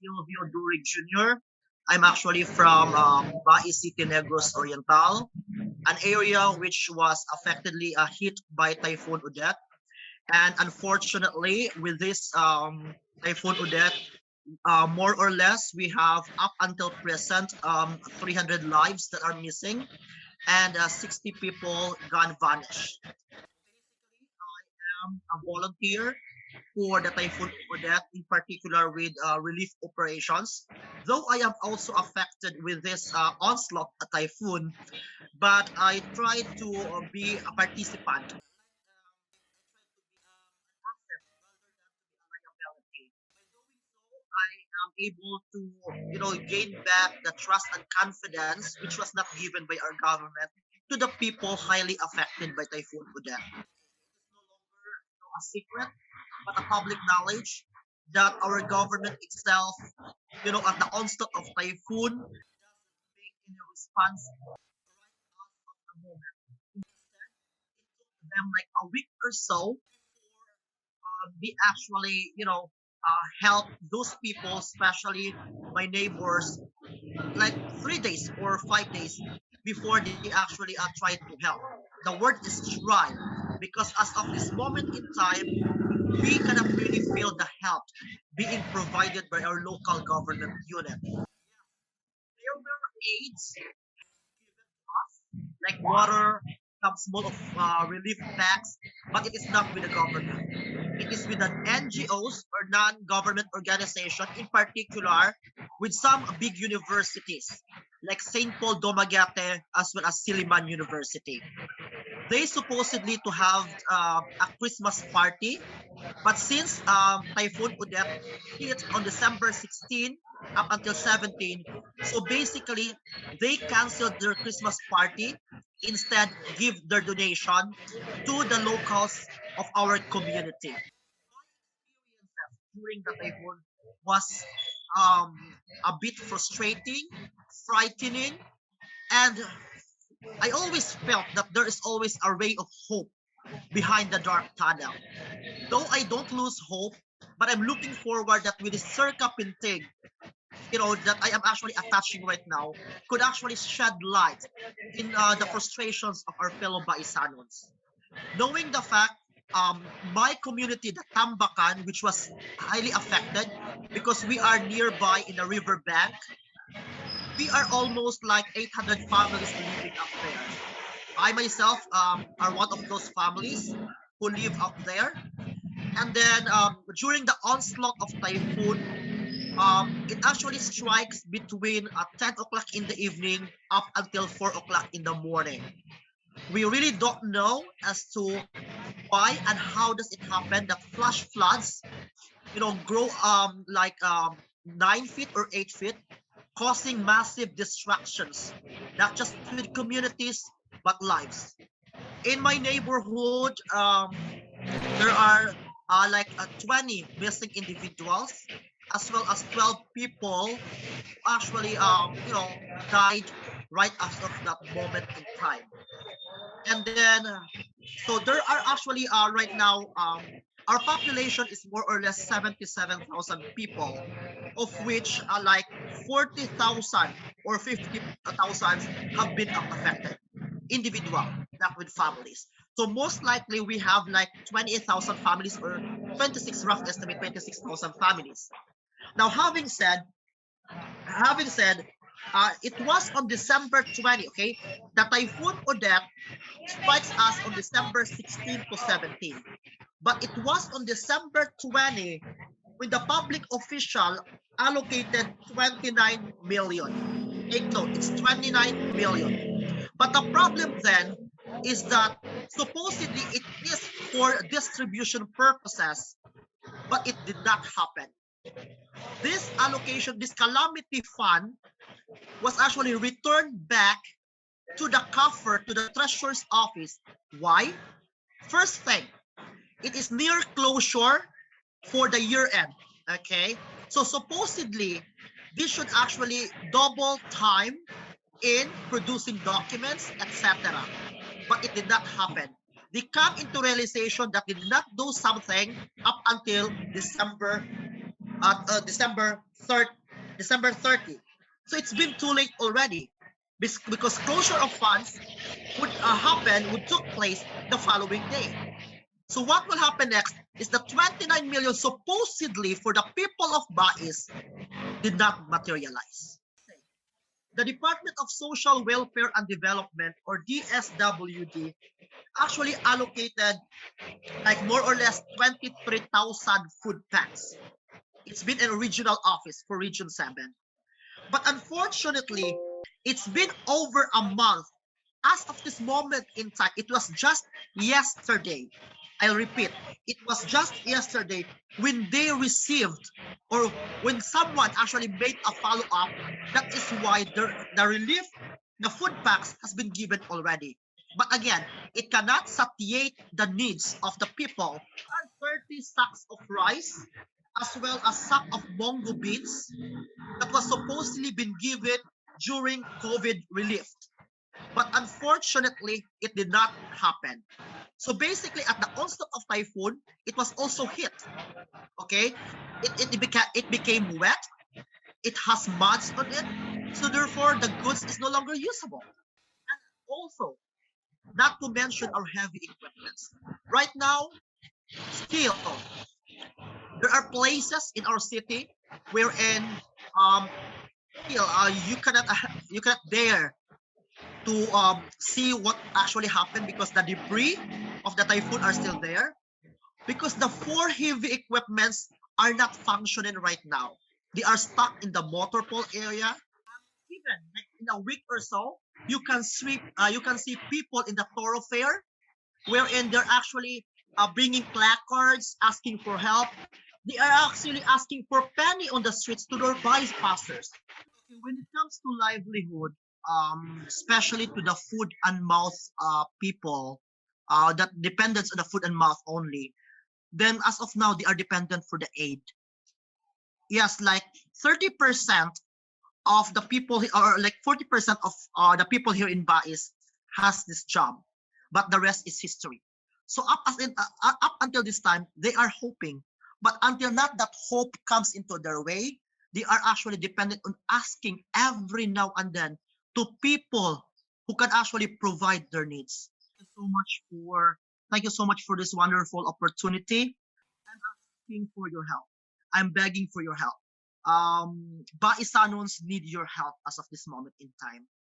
SYLVIO DURIG Jr. I'm actually from Bai City, Negros Oriental, an area which was affectedly hit by Typhoon Odette. And unfortunately, with this Typhoon Odette, more or less, we have up until present 300 lives that are missing and 60 people gone vanished. I'm a volunteer for the Typhoon Odette, in particular with relief operations. Though I am also affected with this onslaught typhoon, but I try to be a participant. I am able to, gain back the trust and confidence which was not given by our government to the people highly affected by Typhoon Odette. No longer a secret, but a public knowledge that our government itself, at the onset of typhoon, make any response right at the moment. Instead, it took them like a week or so before we actually, help those people, especially my neighbors, like 3 days or 5 days before they actually try to help. The word is try because as of this moment in time, we cannot really feel the help being provided by our local government unit. There were aids given to us, like water, some small of relief packs, but it is not with the government. It is with an NGOs or non-government organization, in particular with some big universities like St. Paul Domagate as well as Silliman University. They supposedly to have a Christmas party, but since Typhoon Odette hit on December 16 up until 17, so basically they canceled their Christmas party, instead give their donation to the locals of our community. During the typhoon was um, a bit frustrating, frightening, and I always felt that there is always a ray of hope behind the dark tunnel. Though I don't lose hope, but I'm looking forward that with the CIRCA-Pintig, that I am actually attaching right now, could actually shed light in the frustrations of our fellow Baisanos. Knowing the fact, my community, the Tambakan, which was highly affected because we are nearby in the river bank, we are almost like 800 families living up there. I myself are one of those families who live up there. And then during the onslaught of typhoon, it actually strikes between 10 o'clock in the evening up until 4 o'clock in the morning. We really don't know as to why and how does it happen that flash floods, grow like 9 feet or 8 feet, causing massive distractions, not just with communities but lives. In my neighborhood, there are like 20 missing individuals, as well as 12 people who actually, died right after that moment in time. And then, so there are actually right now, our population is more or less 77,000 people, of which like 40,000 or 50,000 have been affected, individual, not with families. So most likely we have like 28,000 families or 26, rough estimate 26,000 families. Now, having said, it was on December 20, okay? The Typhoon Odette strikes us on December 16 to 17. But it was on December 20 when the public official allocated 29 million. Take note, it's 29 million. But the problem then is that supposedly it is for distribution purposes, but it did not happen. This allocation, this calamity fund, was actually returned back to the coffer, to the treasurer's office. Why? First thing, it is near closure for the year end. Okay, so supposedly this should actually double time in producing documents, etc. But it did not happen. They come into realization that they did not do something up until December at December 30. So it's been too late already because closure of funds would took place the following day. So what will happen next is the 29 million supposedly for the people of Bais did not materialize. The Department of Social Welfare and Development, or DSWD, actually allocated like more or less 23,000 food packs. It's been a regional office for Region 7. But unfortunately, it's been over a month. As of this moment in time, it was just yesterday. I'll repeat, it was just yesterday when they received or when someone actually made a follow up. That is why the relief, the food packs has been given already. But again, it cannot satiate the needs of the people. And 30 sacks of rice as well as sack of bongo beans that was supposedly been given during COVID relief. But unfortunately, it did not happen. So basically, at the onset of typhoon, it was also hit. Okay, it became wet. It has muds on it, so therefore the goods is no longer usable. And also, not to mention our heavy equipments. Right now, still there are places in our city wherein um still you cannot dare to see what actually happened because the debris of the typhoon are still there because the four heavy equipments are not functioning right now. They are stuck in the motor pool area. Even like in a week or so, you can see people in the thoroughfare wherein they're actually bringing placards asking for help. They are actually asking for penny on the streets to their bypassers. When it comes to livelihood, especially to the food and mouth people that dependence on the food and mouth only, then as of now they are dependent for the aid. Yes, like 30% of the people or like 40% of the people here in Bais has this job, but the rest is history. So up until this time, they are hoping, but until not that hope comes into their way, they are actually dependent on asking every now and then to people who can actually provide their needs. Thank you so much for this wonderful opportunity. I'm asking for your help. I'm begging for your help. Baisanons need your help as of this moment in time.